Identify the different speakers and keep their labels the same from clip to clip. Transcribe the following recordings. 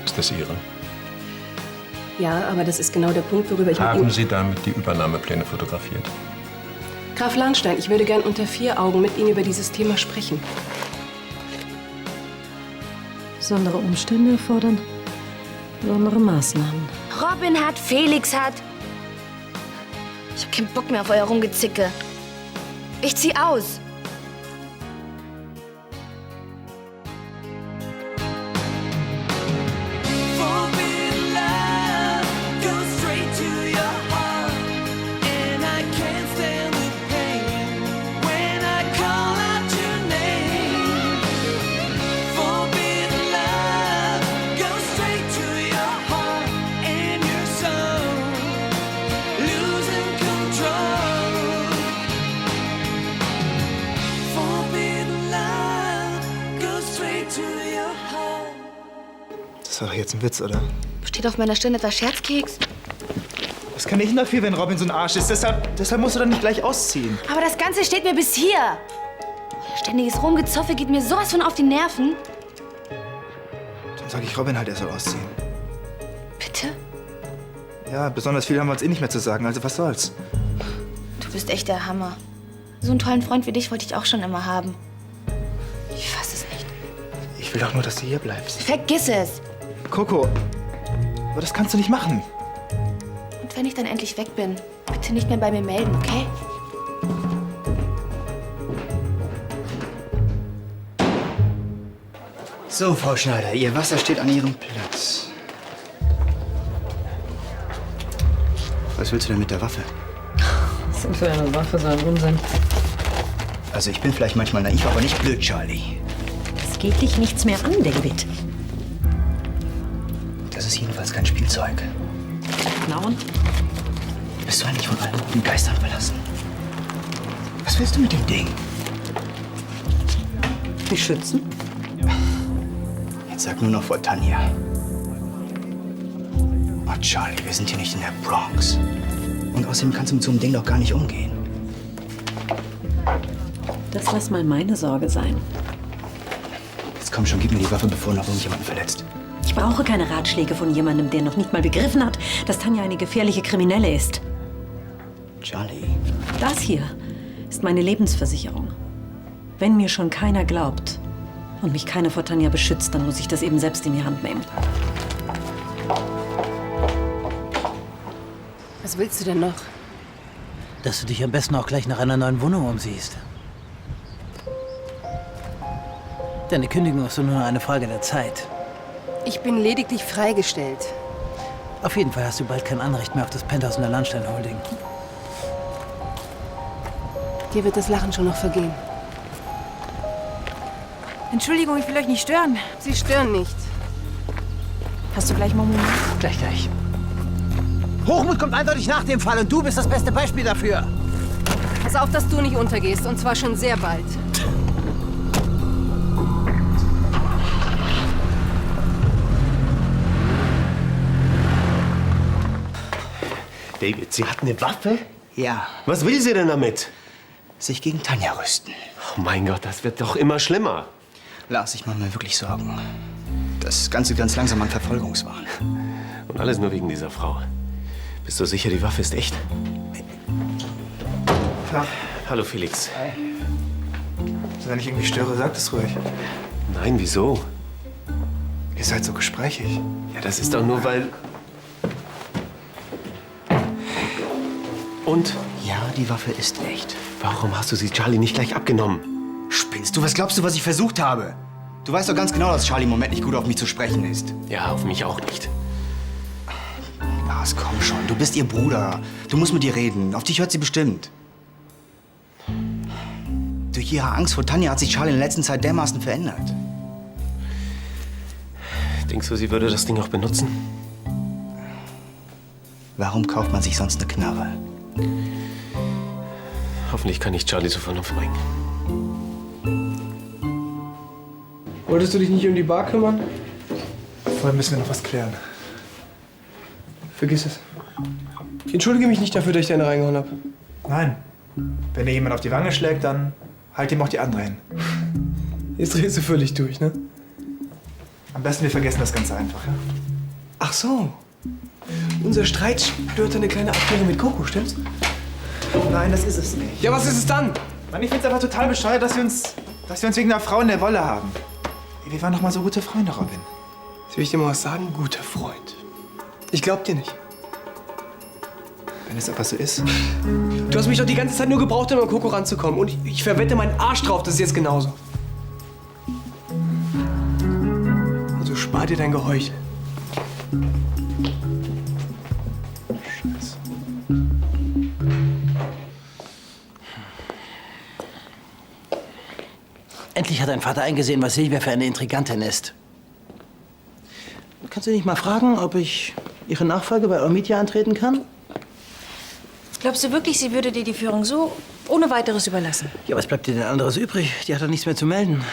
Speaker 1: ist das Ihre?
Speaker 2: Ja, aber das ist genau der Punkt, worüber ich mit
Speaker 1: Haben
Speaker 2: Ihnen...
Speaker 1: Sie damit die Übernahmepläne fotografiert?
Speaker 2: Graf Lahnstein, ich würde gern unter 4 Augen mit Ihnen über dieses Thema sprechen.
Speaker 3: Besondere Umstände erfordern besondere Maßnahmen.
Speaker 4: Robin hat, Felix hat. Ich hab keinen Bock mehr auf euer Rumgezicke. Ich zieh aus.
Speaker 5: Das war doch jetzt ein Witz, oder?
Speaker 4: Steht auf meiner Stirn etwa Scherzkeks?
Speaker 5: Was kann ich denn dafür, wenn Robin so ein Arsch ist? Deshalb musst du dann nicht gleich ausziehen.
Speaker 4: Aber das Ganze steht mir bis hier. Euer ständiges Rumgezoffe geht mir sowas von auf die Nerven.
Speaker 5: Dann sag ich Robin halt, er soll ausziehen.
Speaker 4: Bitte?
Speaker 5: Ja, besonders viel haben wir uns eh nicht mehr zu sagen, also was soll's?
Speaker 4: Du bist echt der Hammer. So einen tollen Freund wie dich wollte ich auch schon immer haben. Ich fass es nicht.
Speaker 5: Ich will doch nur, dass du hier bleibst.
Speaker 4: Vergiss es.
Speaker 5: Coco, aber das kannst du nicht machen.
Speaker 4: Und wenn ich dann endlich weg bin, bitte nicht mehr bei mir melden, okay?
Speaker 6: So, Frau Schneider, Ihr Wasser steht an Ihrem Platz. Was willst du denn mit der Waffe?
Speaker 3: Was sind für eine Waffe so ein Unsinn?
Speaker 6: Also ich bin vielleicht manchmal naiv, aber nicht blöd, Charlie.
Speaker 3: Es geht dich nichts mehr an, David.
Speaker 6: Das ist jedenfalls kein Spielzeug.
Speaker 3: Na und?
Speaker 6: Bist du eigentlich von allen guten Geistern verlassen? Was willst du mit dem Ding?
Speaker 3: Beschützen?
Speaker 6: Jetzt sag nur noch vor Tanja. Oh, Charlie, wir sind hier nicht in der Bronx. Und außerdem kannst du mit so einem Ding doch gar nicht umgehen.
Speaker 3: Das lass mal meine Sorge sein.
Speaker 6: Jetzt komm schon, gib mir die Waffe, bevor noch irgendjemanden verletzt.
Speaker 3: Ich brauche keine Ratschläge von jemandem, der noch nicht mal begriffen hat, dass Tanja eine gefährliche Kriminelle ist.
Speaker 6: Charlie.
Speaker 3: Das hier ist meine Lebensversicherung. Wenn mir schon keiner glaubt und mich keiner vor Tanja beschützt, dann muss ich das eben selbst in die Hand nehmen.
Speaker 2: Was willst du denn noch?
Speaker 7: Dass du dich am besten auch gleich nach einer neuen Wohnung umsiehst. Deine Kündigung ist nur eine Frage der Zeit.
Speaker 2: Ich bin lediglich freigestellt.
Speaker 7: Auf jeden Fall hast du bald kein Anrecht mehr auf das Penthouse in der Lahnstein Holding.
Speaker 2: Dir wird das Lachen schon noch vergehen.
Speaker 8: Entschuldigung, ich will euch nicht stören.
Speaker 2: Sie stören nicht.
Speaker 8: Hast du gleich mal einen Moment?
Speaker 7: Gleich. Hochmut kommt eindeutig nach dem Fall und du bist das beste Beispiel dafür.
Speaker 2: Pass auf, dass du nicht untergehst, und zwar schon sehr bald.
Speaker 9: David, sie hat eine Waffe?
Speaker 6: Ja,
Speaker 9: Was will sie denn damit?
Speaker 6: sich gegen Tanja rüsten.
Speaker 9: Oh mein Gott, das wird doch immer schlimmer.
Speaker 6: Lars, ich mache mir wirklich Sorgen. Das Ganze ganz langsam an Verfolgungswahn.
Speaker 9: Und alles nur wegen dieser Frau. Bist du sicher, die Waffe ist echt?
Speaker 5: Ja.
Speaker 9: Hallo, Felix.
Speaker 5: Hi. Wenn ich irgendwie störe, sag es ruhig.
Speaker 9: Nein, wieso?
Speaker 5: Ihr seid so gesprächig.
Speaker 9: Ja, das ist doch nur, weil... Und?
Speaker 6: Ja, die Waffe ist echt.
Speaker 9: Warum hast du sie Charlie nicht gleich abgenommen?
Speaker 6: Spinnst du? Was glaubst du, was ich versucht habe? Du weißt doch ganz genau, dass Charlie im Moment nicht gut auf mich zu sprechen ist.
Speaker 9: Ja, auf mich auch nicht.
Speaker 6: Lars, komm schon. Du bist ihr Bruder. Du musst mit ihr reden. Auf dich hört sie bestimmt. Durch ihre Angst vor Tanja hat sich Charlie in der letzten Zeit dermaßen verändert.
Speaker 9: Denkst du, sie würde das Ding auch benutzen?
Speaker 6: Warum kauft man sich sonst eine Knarre?
Speaker 9: Hoffentlich kann ich Charlie zur Vernunft bringen.
Speaker 10: Wolltest du dich nicht um die Bar kümmern?
Speaker 5: Vorher müssen wir noch was klären.
Speaker 10: Vergiss es. Ich entschuldige mich nicht dafür, dass ich dir eine reingehauen habe.
Speaker 5: Nein. Wenn dir jemand auf die Wange schlägt, dann halt ihm auch die andere hin.
Speaker 10: Jetzt drehst du völlig durch, ne?
Speaker 5: Am besten wir vergessen das Ganze einfach, ja?
Speaker 10: Ach so. Unser Streit stört eine kleine Affäre mit Coco, stimmt's?
Speaker 5: Nein, das ist es nicht.
Speaker 10: Ja, was ist es dann?
Speaker 5: Mann, ich find's einfach total bescheuert, dass wir uns wegen einer Frau in der Wolle haben. Ey, wir waren doch mal so gute Freunde, Robin.
Speaker 10: Soll ich dir mal was sagen? Guter Freund. Ich glaub dir nicht.
Speaker 5: Wenn es aber so ist.
Speaker 10: Du hast mich doch die ganze Zeit nur gebraucht, um an Coco ranzukommen. Und ich verwette meinen Arsch drauf, das ist jetzt genauso. Also spar dir dein Geheuchel.
Speaker 5: Scheiße.
Speaker 7: Endlich hat dein Vater eingesehen, was Silvia für eine Intrigantin ist. Kannst du nicht mal fragen, ob ich ihre Nachfolge bei Eumitia antreten kann?
Speaker 8: Glaubst du wirklich, sie würde dir die Führung so ohne weiteres überlassen?
Speaker 7: Ja, was bleibt dir denn anderes übrig? Die hat doch nichts mehr zu melden.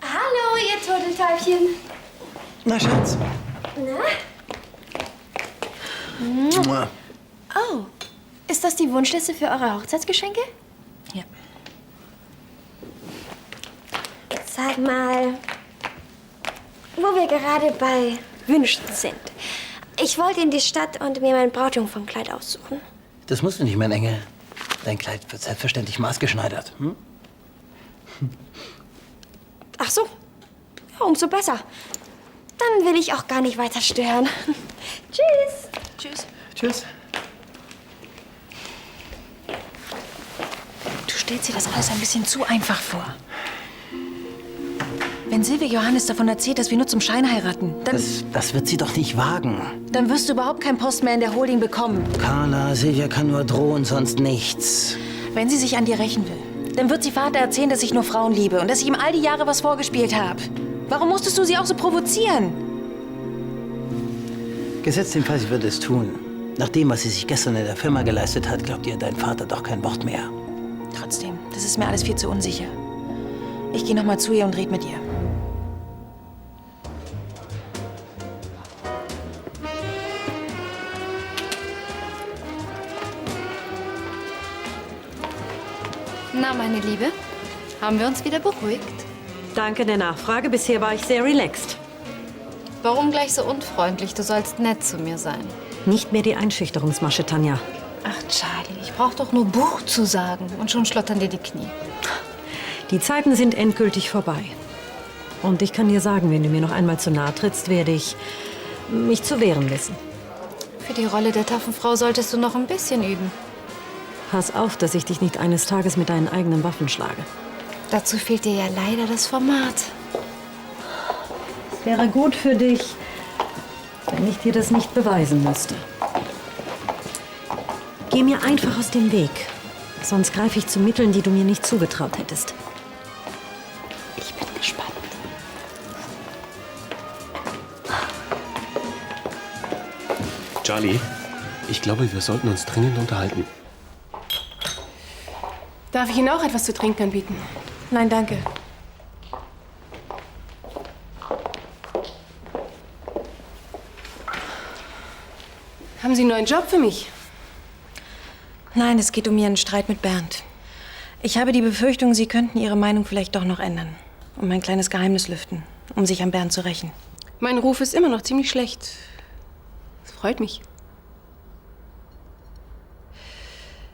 Speaker 4: Hallo, ihr Turteltäubchen.
Speaker 7: Na, Schatz.
Speaker 4: Na? Oh, ist das die Wunschliste für eure Hochzeitsgeschenke?
Speaker 8: Ja.
Speaker 4: Sag mal, wo wir gerade bei Wünschen sind. Ich wollte in die Stadt und mir mein Brautjungfernkleid aussuchen.
Speaker 7: Das musst du nicht, mein Engel. Dein Kleid wird selbstverständlich maßgeschneidert. Hm?
Speaker 4: Ach so, ja, umso besser. Dann will ich auch gar nicht weiter stören. Tschüss.
Speaker 8: Tschüss.
Speaker 7: Tschüss.
Speaker 8: Du stellst dir das alles ein bisschen zu einfach vor. Wenn Silvia Johannes davon erzählt, dass wir nur zum Schein heiraten,
Speaker 7: Das wird sie doch nicht wagen.
Speaker 8: dann wirst du überhaupt keinen Post mehr in der Holding bekommen.
Speaker 7: Carla, Silvia kann nur drohen, sonst nichts.
Speaker 8: Wenn sie sich an dir rächen will, dann wird sie Vater erzählen, dass ich nur Frauen liebe und dass ich ihm all die Jahre was vorgespielt habe. Warum musstest du sie auch so provozieren?
Speaker 7: Gesetzt den Fall, sie würde es tun. Nach dem, was sie sich gestern in der Firma geleistet hat, glaubt ihr dein Vater doch kein Wort mehr.
Speaker 8: Trotzdem, das ist mir alles viel zu unsicher. Ich gehe noch mal zu ihr und rede mit ihr.
Speaker 4: Na, meine Liebe, haben wir uns wieder beruhigt?
Speaker 3: Danke der Nachfrage. Bisher war ich sehr relaxed.
Speaker 4: Warum gleich so unfreundlich? Du sollst nett zu mir sein.
Speaker 3: Nicht mehr die Einschüchterungsmasche, Tanja.
Speaker 4: Ach, Charlie, ich brauch doch nur Buch zu sagen und schon schlottern dir die Knie.
Speaker 3: Die Zeiten sind endgültig vorbei. Und ich kann dir sagen, wenn du mir noch einmal zu nahe trittst, werde ich mich zu wehren wissen.
Speaker 4: Für die Rolle der taffen Frau solltest du noch ein bisschen üben.
Speaker 3: Pass auf, dass ich dich nicht eines Tages mit deinen eigenen Waffen schlage.
Speaker 4: Dazu fehlt dir ja leider das Format.
Speaker 3: Es wäre gut für dich, wenn ich dir das nicht beweisen müsste. Geh mir einfach aus dem Weg. Sonst greife ich zu Mitteln, die du mir nicht zugetraut hättest.
Speaker 4: Ich bin gespannt.
Speaker 9: Charlie, ich glaube, wir sollten uns dringend unterhalten.
Speaker 2: Darf ich Ihnen auch etwas zu trinken anbieten?
Speaker 8: Nein, danke.
Speaker 2: Haben Sie einen neuen Job für mich?
Speaker 8: Nein, es geht um Ihren Streit mit Bernd. Ich habe die Befürchtung, Sie könnten Ihre Meinung vielleicht doch noch ändern. Und mein kleines Geheimnis lüften, um sich an Bernd zu rächen.
Speaker 2: Mein Ruf ist immer noch ziemlich schlecht. Das freut mich.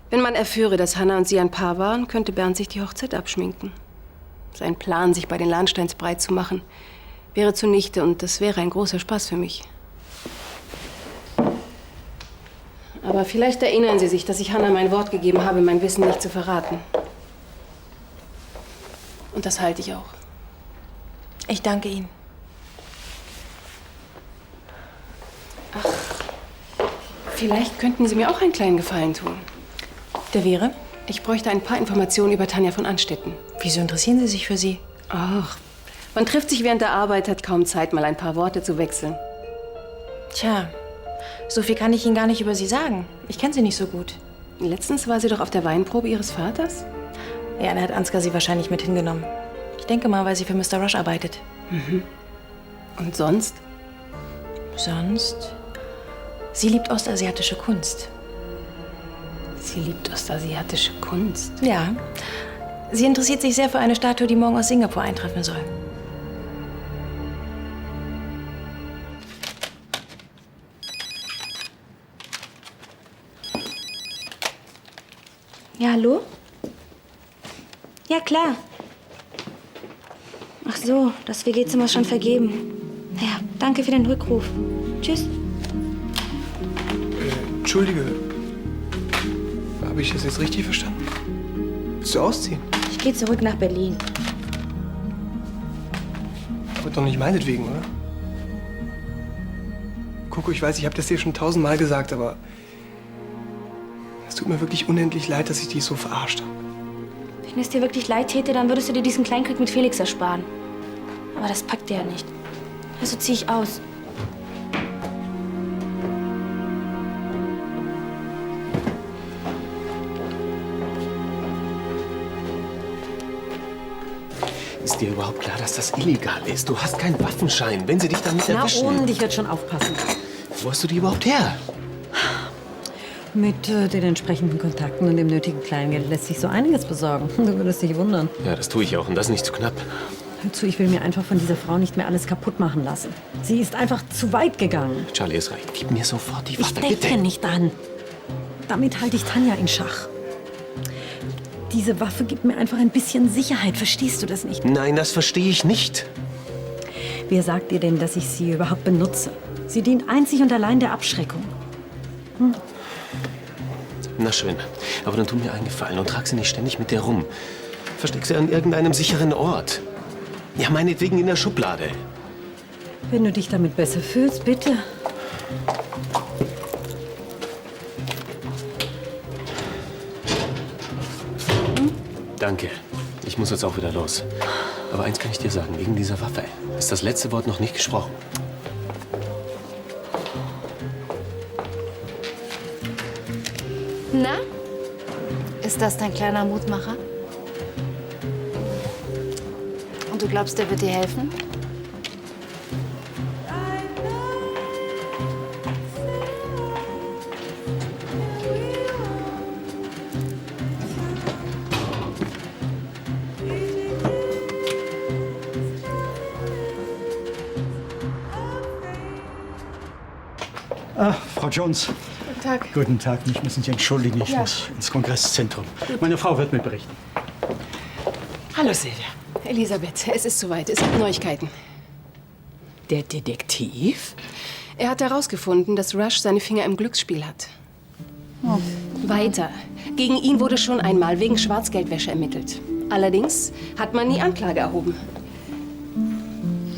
Speaker 2: Wenn man erführe, dass Hanna und sie ein Paar waren, könnte Bernd sich die Hochzeit abschminken. Sein Plan, sich bei den Lahnsteins breit zu machen, wäre zunichte und das wäre ein großer Spaß für mich. Aber vielleicht erinnern Sie sich, dass ich Hanna mein Wort gegeben habe, mein Wissen nicht zu verraten. Und das halte ich auch.
Speaker 8: Ich danke Ihnen.
Speaker 2: Vielleicht könnten Sie mir auch einen kleinen Gefallen tun.
Speaker 8: Der wäre?
Speaker 2: Ich bräuchte ein paar Informationen über Tanja von Anstetten.
Speaker 8: Wieso interessieren Sie sich für sie?
Speaker 2: Ach, man trifft sich während der Arbeit, hat kaum Zeit, mal ein paar Worte zu wechseln.
Speaker 8: Tja, so viel kann ich Ihnen gar nicht über sie sagen. Ich kenne sie nicht so gut.
Speaker 2: Letztens war sie doch auf der Weinprobe Ihres Vaters?
Speaker 8: Ja, da hat Ansgar sie wahrscheinlich mit hingenommen. Ich denke mal, weil sie für Mr. Rush arbeitet.
Speaker 2: Und sonst?
Speaker 8: Sonst? Sie liebt ostasiatische Kunst.
Speaker 2: Sie liebt ostasiatische Kunst.
Speaker 8: Ja. Sie interessiert sich sehr für eine Statue, die morgen aus Singapur eintreffen soll.
Speaker 4: Ja, hallo? Ja, klar. Ach so, das WG-Zimmer ist schon vergeben. Ja, danke für den Rückruf. Tschüss.
Speaker 10: Entschuldige. Habe ich das jetzt richtig verstanden? Willst du ausziehen?
Speaker 4: Ich gehe zurück nach Berlin.
Speaker 10: Aber doch nicht meinetwegen, oder? Coco, ich weiß, ich habe das dir schon 1000-mal gesagt, aber es tut mir wirklich unendlich leid, dass ich dich so verarscht habe.
Speaker 4: Wenn es dir wirklich leid täte, dann würdest du dir diesen Kleinkrieg mit Felix ersparen. Aber das packt dir ja nicht. Also ziehe ich aus.
Speaker 9: Ist dir überhaupt klar, dass das illegal ist? Du hast keinen Waffenschein. Wenn sie dich damit erwischen...
Speaker 3: Na und, ich werde schon aufpassen.
Speaker 9: Wo hast du die überhaupt her?
Speaker 3: Mit den entsprechenden Kontakten und dem nötigen Kleingeld lässt sich so einiges besorgen. Du würdest dich wundern.
Speaker 9: Ja, das tue ich auch und das nicht zu knapp.
Speaker 3: Hör zu, ich will mir einfach von dieser Frau nicht mehr alles kaputt machen lassen. Sie ist einfach zu weit gegangen.
Speaker 9: Charlie, es reicht. Gib mir sofort die Waffe,
Speaker 3: Ich denke nicht dran. Damit halte ich Tanja in Schach. Diese Waffe gibt mir einfach ein bisschen Sicherheit. Verstehst du das nicht?
Speaker 9: Nein, das verstehe ich nicht.
Speaker 3: Wer sagt dir denn, dass ich sie überhaupt benutze? Sie dient einzig und allein der Abschreckung.
Speaker 9: Na schön. Aber dann tu mir einen Gefallen und trag sie nicht ständig mit dir rum. Versteck sie an irgendeinem sicheren Ort. Ja, meinetwegen in der Schublade.
Speaker 3: Wenn du dich damit besser fühlst, bitte.
Speaker 9: Danke. Ich muss jetzt auch wieder los. Aber eins kann ich dir sagen, wegen dieser Waffe ist das letzte Wort noch nicht gesprochen.
Speaker 11: Na? Ist das dein kleiner Mutmacher? Und du glaubst, der wird dir helfen?
Speaker 7: Ah, Frau Jones.
Speaker 2: Guten Tag.
Speaker 7: Guten Tag. Ich muss mich entschuldigen. Ich muss ins Kongresszentrum. Meine Frau wird mir berichten.
Speaker 12: Hallo, Silvia.
Speaker 2: Elisabeth, es ist soweit. Es gibt Neuigkeiten.
Speaker 12: Der Detektiv?
Speaker 2: Er hat herausgefunden, dass Rush seine Finger im Glücksspiel hat. Weiter. Gegen ihn wurde schon einmal wegen Schwarzgeldwäsche ermittelt. Allerdings hat man nie Anklage erhoben.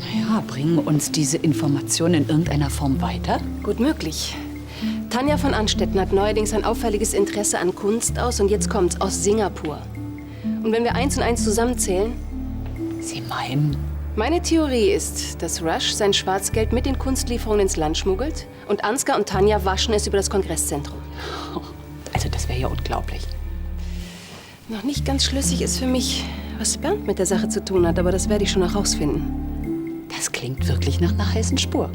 Speaker 12: Naja, bringen uns diese Informationen in irgendeiner Form weiter?
Speaker 2: Gut möglich. Tanja von Anstetten hat neuerdings ein auffälliges Interesse an Kunst und jetzt kommt's, aus Singapur. Und wenn wir 1 und 1 zusammenzählen...
Speaker 12: Sie meinen?
Speaker 2: Meine Theorie ist, dass Rush sein Schwarzgeld mit den Kunstlieferungen ins Land schmuggelt und Ansgar und Tanja waschen es über das Kongresszentrum.
Speaker 12: Also das wäre ja unglaublich.
Speaker 2: Noch nicht ganz schlüssig ist für mich, was Bernd mit der Sache zu tun hat, aber das werde ich schon noch rausfinden.
Speaker 12: Das klingt wirklich nach einer heißen Spur.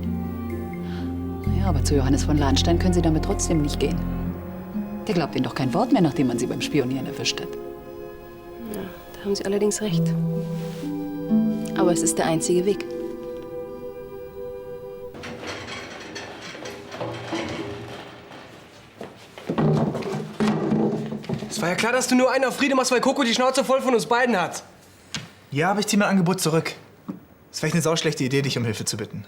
Speaker 12: Ja, aber zu Johannes von Lahnstein können Sie damit trotzdem nicht gehen. Der glaubt Ihnen doch kein Wort mehr, nachdem man Sie beim Spionieren erwischt hat.
Speaker 2: Ja, da haben Sie allerdings recht. Aber es ist der einzige Weg.
Speaker 10: Es war ja klar, dass du nur einen auf Friede machst, weil Coco die Schnauze voll von uns beiden hat.
Speaker 5: Ja, aber ich ziehe mein Angebot zurück. Es wäre eine sauschlechte Idee, dich um Hilfe zu bitten.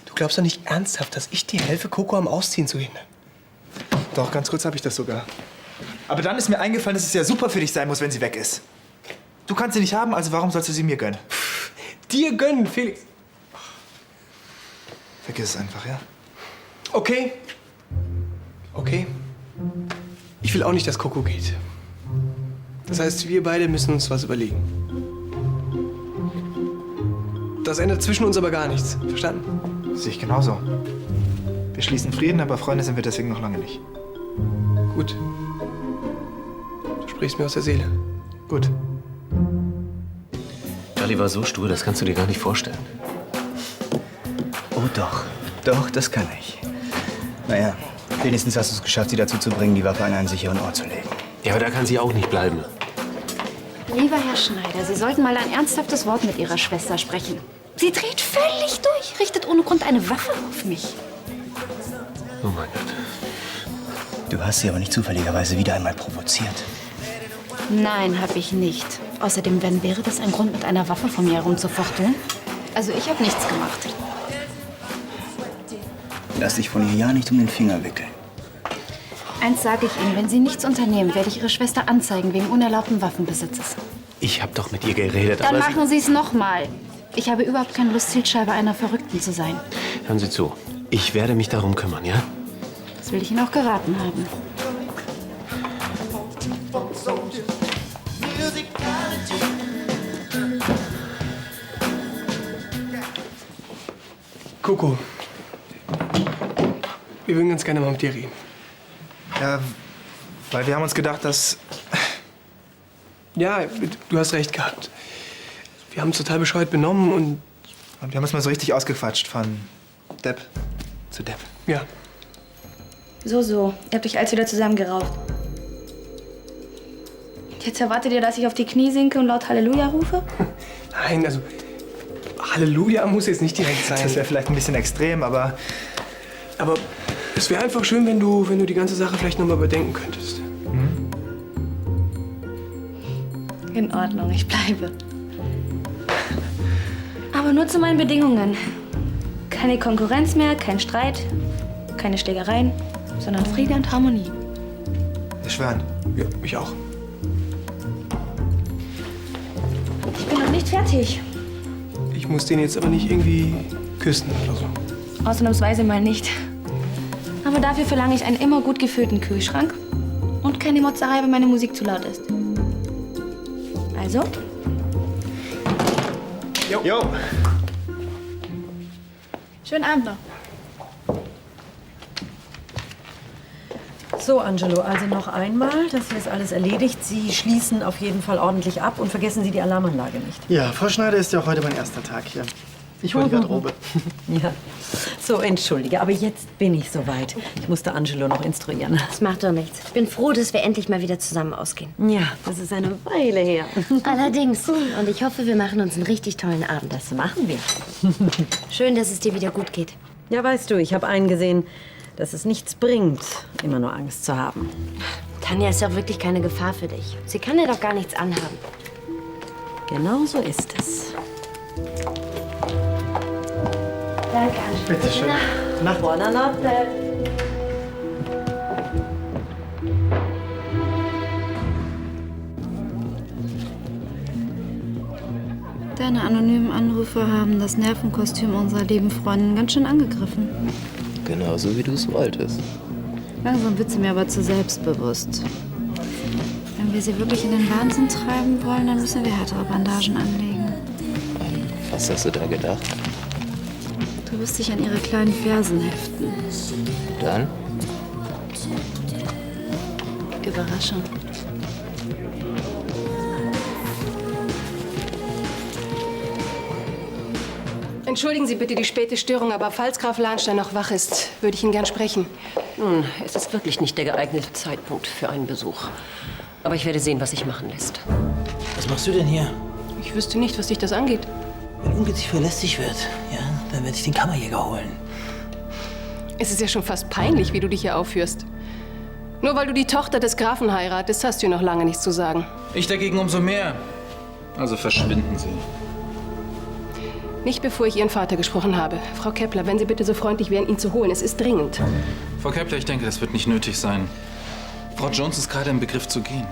Speaker 10: Du glaubst doch nicht ernsthaft, dass ich dir helfe, Coco am Ausziehen zu hindern?
Speaker 5: Doch, ganz kurz habe ich das sogar. Aber dann ist mir eingefallen, dass es ja super für dich sein muss, wenn sie weg ist. Du kannst sie nicht haben, also warum sollst du sie mir gönnen?
Speaker 10: Dir gönnen, Felix.
Speaker 5: Vergiss es einfach, ja?
Speaker 10: Okay. Okay. Ich will auch nicht, dass Coco geht. Das heißt, wir beide müssen uns was überlegen. Das ändert zwischen uns aber gar nichts. Verstanden?
Speaker 5: Sehe ich genauso. Wir schließen Frieden, aber Freunde sind wir deswegen noch lange nicht.
Speaker 10: Gut. Du sprichst mir aus der Seele.
Speaker 5: Gut.
Speaker 9: Charlie war so stur, das kannst du dir gar nicht vorstellen.
Speaker 6: Oh doch. Doch, das kann ich. Naja, wenigstens hast du es geschafft, sie dazu zu bringen, die Waffe an einen sicheren Ort zu legen.
Speaker 9: Ja, aber da kann sie auch nicht bleiben.
Speaker 11: Lieber Herr Schneider, Sie sollten mal ein ernsthaftes Wort mit Ihrer Schwester sprechen. Sie dreht völlig durch, richtet ohne Grund eine Waffe auf mich.
Speaker 9: Oh mein Gott.
Speaker 6: Du hast sie aber nicht zufälligerweise wieder einmal provoziert.
Speaker 11: Nein, habe ich nicht. Außerdem, wenn wäre das ein Grund, mit einer Waffe von mir herumzufuchteln? Also ich habe nichts gemacht.
Speaker 6: Lass dich von ihr ja nicht um den Finger wickeln.
Speaker 11: Eins sage ich Ihnen, wenn Sie nichts unternehmen, werde ich Ihre Schwester anzeigen wegen unerlaubten Waffenbesitzes.
Speaker 9: Ich habe doch mit ihr geredet,
Speaker 11: Dann
Speaker 9: aber
Speaker 11: machen Sie es nochmal. Ich habe überhaupt keine Lust, Zielscheibe einer Verrückten zu sein.
Speaker 9: Hören Sie zu. Ich werde mich darum kümmern, ja?
Speaker 11: Das will ich Ihnen auch geraten haben.
Speaker 10: Coco, wir würden ganz gerne mal mit dir reden.
Speaker 5: Ja, weil wir haben uns gedacht, dass...
Speaker 10: Ja, du hast recht gehabt. Wir haben uns total bescheuert benommen und
Speaker 5: wir haben uns mal so richtig ausgequatscht von Depp zu Depp.
Speaker 10: ja.
Speaker 13: So. Ihr habt euch alles wieder zusammengerauft. Jetzt erwartet ihr, dass ich auf die Knie sinke und laut Halleluja rufe?
Speaker 10: Nein, also Halleluja muss jetzt nicht direkt sein.
Speaker 5: Das wäre vielleicht ein bisschen extrem, aber
Speaker 10: es wäre einfach schön, wenn du die ganze Sache vielleicht noch mal überdenken könntest.
Speaker 13: In Ordnung, ich bleibe. Aber nur zu meinen Bedingungen. Keine Konkurrenz mehr, kein Streit, keine Schlägereien, sondern Friede und Harmonie.
Speaker 5: Wir schwören.
Speaker 10: Ja, ich auch.
Speaker 13: Ich bin noch nicht fertig.
Speaker 10: Ich muss den jetzt aber nicht irgendwie küssen oder so.
Speaker 13: Ausnahmsweise mal nicht. Aber dafür verlange ich einen immer gut gefüllten Kühlschrank und keine Motzerei, wenn meine Musik zu laut ist. Also?
Speaker 5: Jo.
Speaker 13: Schönen Abend noch.
Speaker 3: So, Angelo, also noch einmal, das hier ist alles erledigt. Sie schließen auf jeden Fall ordentlich ab und vergessen Sie die Alarmanlage nicht.
Speaker 7: Ja, Frau Schneider ist ja auch heute mein erster Tag hier. Ich hole die Garderobe.
Speaker 3: Ja, so, entschuldige, aber jetzt bin ich soweit. Ich musste Angelo noch instruieren.
Speaker 4: Das macht doch nichts. Ich bin froh, dass wir endlich mal wieder zusammen ausgehen.
Speaker 3: Ja, das ist eine Weile her.
Speaker 4: Allerdings. Und ich hoffe, wir machen uns einen richtig tollen Abend.
Speaker 3: Das machen wir.
Speaker 4: Schön, dass es dir wieder gut geht.
Speaker 3: Ja, weißt du, ich habe eingesehen, dass es nichts bringt, immer nur Angst zu haben.
Speaker 4: Tanja ist ja wirklich keine Gefahr für dich. Sie kann dir doch gar nichts anhaben.
Speaker 3: Genau so ist es.
Speaker 4: Danke, Angelo.
Speaker 7: Bitte schön.
Speaker 3: Nach Buonanotte.
Speaker 11: Deine anonymen Anrufe haben das Nervenkostüm unserer lieben Freundin ganz schön angegriffen.
Speaker 9: Genauso wie du es wolltest.
Speaker 11: Langsam wird sie mir aber zu selbstbewusst. Wenn wir sie wirklich in den Wahnsinn treiben wollen, dann müssen wir härtere Bandagen anlegen.
Speaker 9: Was hast du da gedacht?
Speaker 11: Du wirst dich an ihre kleinen Fersen heften.
Speaker 9: Dann?
Speaker 11: Überraschung.
Speaker 2: Entschuldigen Sie bitte die späte Störung, aber falls Graf Lahnstein noch wach ist, würde ich ihn gern sprechen.
Speaker 14: Nun, es ist wirklich nicht der geeignete Zeitpunkt für einen Besuch. Aber ich werde sehen, was sich machen lässt.
Speaker 7: Was machst du denn hier?
Speaker 2: Ich wüsste nicht, was dich das angeht.
Speaker 7: Wenn Ungeziefer lästig wird, ja, dann werde ich den Kammerjäger holen.
Speaker 2: Es ist ja schon fast peinlich, wie du dich hier aufführst. Nur weil du die Tochter des Grafen heiratest, hast du noch lange nichts zu sagen.
Speaker 15: Ich dagegen umso mehr. Also verschwinden Sie.
Speaker 2: Nicht bevor ich Ihren Vater gesprochen habe. Frau Kepler, wenn Sie bitte so freundlich wären, ihn zu holen. Es ist dringend.
Speaker 15: Frau Kepler, ich denke, das wird nicht nötig sein. Frau Jones ist gerade im Begriff zu gehen.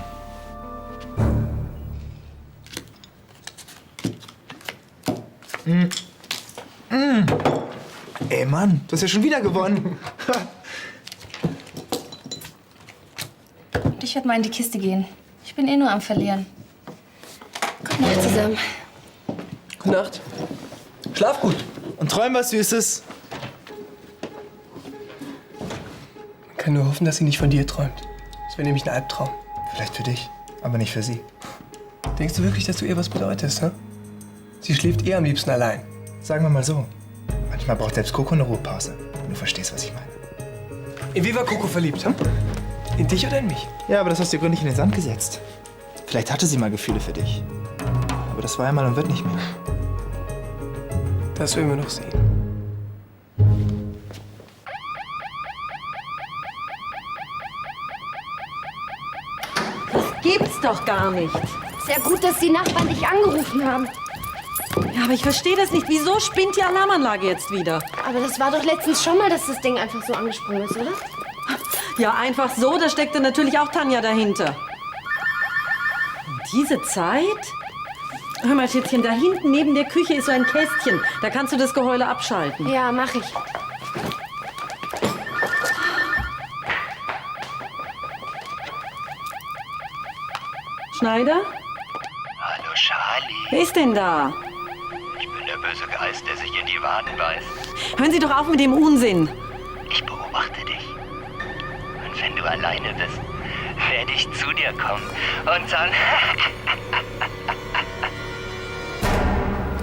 Speaker 5: Ey, Mann, du hast ja schon wieder gewonnen.
Speaker 13: Ich werde mal in die Kiste gehen. Ich bin eh nur am Verlieren. Gute Nacht zusammen.
Speaker 10: Gute Nacht. Schlaf gut.
Speaker 5: Und träum was Süßes.
Speaker 10: Man kann nur hoffen, dass sie nicht von dir träumt. Das wäre nämlich ein Albtraum.
Speaker 5: Vielleicht für dich, aber nicht für sie.
Speaker 10: Denkst du wirklich, dass du ihr was bedeutest, hä? Sie schläft eh am liebsten allein.
Speaker 5: Sagen wir mal so. Manchmal braucht selbst Coco eine Ruhepause. Du verstehst, was ich meine.
Speaker 10: In wie war Coco verliebt, hm? In dich oder in mich?
Speaker 5: Ja, aber das hast du gründlich in den Sand gesetzt. Vielleicht hatte sie mal Gefühle für dich. Aber das war einmal und wird nicht mehr.
Speaker 10: Das werden wir noch sehen.
Speaker 3: Was gibt's gibt's doch gar nicht.
Speaker 4: Sehr gut, dass die Nachbarn dich angerufen haben.
Speaker 3: Ja, aber ich verstehe das nicht. Wieso spinnt die Alarmanlage jetzt wieder?
Speaker 4: Aber das war doch letztens schon mal, dass das Ding einfach so angesprungen ist, oder?
Speaker 3: Ja, einfach so. Da steckte natürlich auch Tanja dahinter. Und diese Zeit? Hör mal, Schätzchen, da hinten neben der Küche ist so ein Kästchen. Da kannst du das Geheule abschalten.
Speaker 4: Ja, mach ich.
Speaker 3: Schneider?
Speaker 16: Hallo, Charlie.
Speaker 3: Wer ist denn da?
Speaker 16: Ich bin der böse Geist, der sich in die Waden beißt.
Speaker 3: Hören Sie doch auf mit dem Unsinn.
Speaker 16: Ich beobachte dich. Und wenn du alleine bist, werde ich zu dir kommen und dann...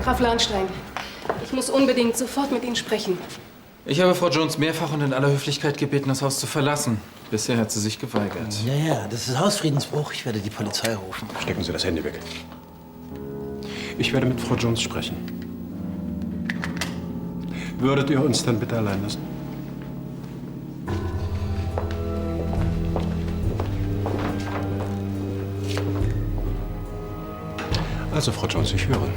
Speaker 2: Graf Lahnstein, ich muss unbedingt sofort mit Ihnen sprechen.
Speaker 15: Ich habe Frau Jones mehrfach und in aller Höflichkeit gebeten, das Haus zu verlassen. Bisher hat sie sich geweigert.
Speaker 7: Ja, das ist Hausfriedensbruch. Ich werde die Polizei rufen.
Speaker 1: Stecken Sie das Handy weg. Ich werde mit Frau Jones sprechen. Würdet ihr uns dann bitte allein lassen? Also, Frau Jones, ich höre.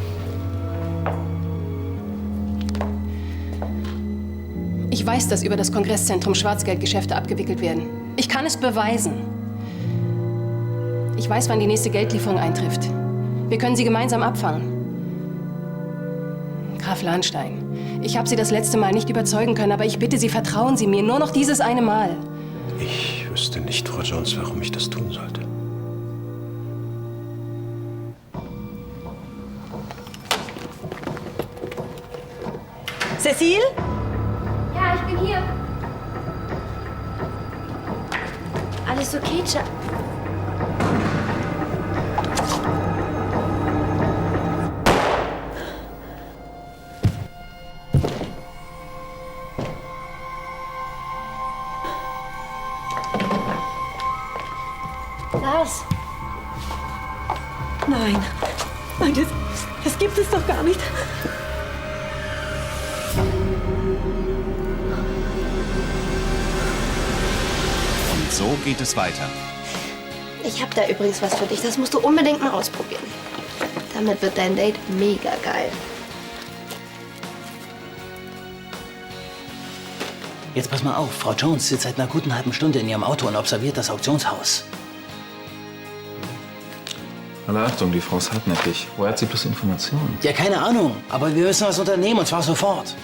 Speaker 2: Ich weiß, dass über das Kongresszentrum Schwarzgeldgeschäfte abgewickelt werden. Ich kann es beweisen. Ich weiß, wann die nächste Geldlieferung eintrifft. Wir können sie gemeinsam abfangen. Graf Lahnstein, ich habe Sie das letzte Mal nicht überzeugen können, aber ich bitte Sie, vertrauen Sie mir. Nur noch dieses eine Mal.
Speaker 1: Ich wüsste nicht, Frau Jones, warum ich das tun sollte.
Speaker 3: Cecile?
Speaker 4: Ja, ich bin hier. Alles okay, Schatz? Lars.
Speaker 3: Nein. Nein, das gibt es doch gar nicht.
Speaker 17: Und so geht es weiter.
Speaker 4: Ich hab da übrigens was für dich. Das musst du unbedingt mal ausprobieren. Damit wird dein Date mega geil.
Speaker 7: Jetzt pass mal auf. Frau Jones sitzt seit einer guten halben Stunde in ihrem Auto und observiert das Auktionshaus.
Speaker 15: Alle Achtung, die Frau ist hartnäckig. Woher hat sie bloß Informationen?
Speaker 7: Ja, keine Ahnung. Aber wir müssen was unternehmen, und zwar sofort.